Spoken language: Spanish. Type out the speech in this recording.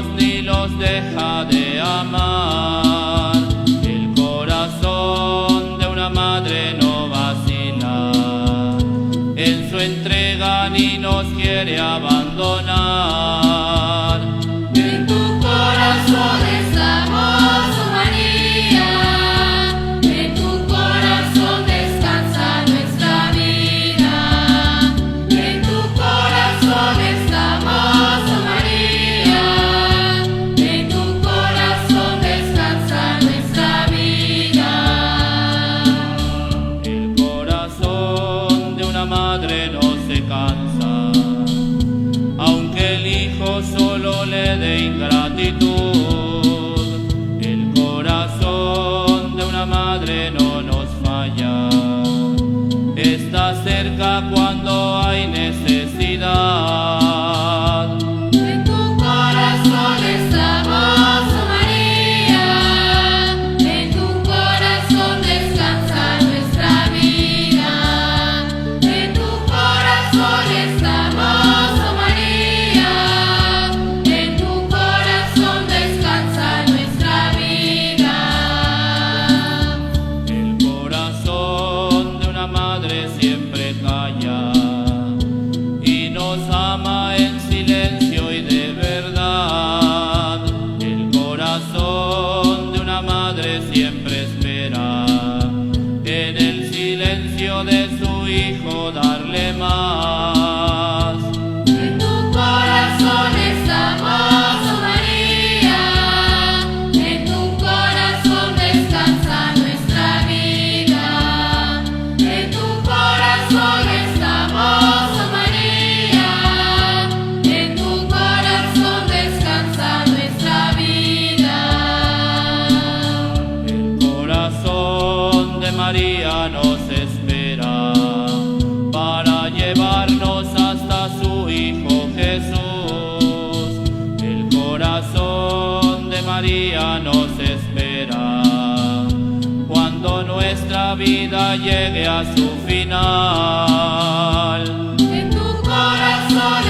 hijos ni los deja de amar. El corazón de una madre no vacila, en su entrega ni nos quiere abandonar. En tu corazón estamos, oh María, en tu corazón descansa nuestra vida. En tu corazón estamos, oh María, en tu corazón descansa nuestra vida. El corazón de una madre no se cansa, aunque el hijo solo le dé ingratitud. El corazón de una madre no nos falla, está cerca cuando hay necesidad. En tu corazón estamos, oh María, en tu corazón descansa nuestra vida. En tu corazón estamos, oh María, en tu corazón descansa nuestra vida. El corazón de una madre siempre calla y nos ama en silencio y de verdad. El corazón de una madre siempre espera en el silencio de su hijo darle más. En tu corazón estamos, oh María, en tu corazón descansa nuestra vida. En tu corazón estamos, oh María, en tu corazón descansa nuestra vida. El corazón de María nos espera para llevarnos hasta su Hijo Jesús. El corazón de María nos espera cuando nuestra vida llegue a su final. En tu corazón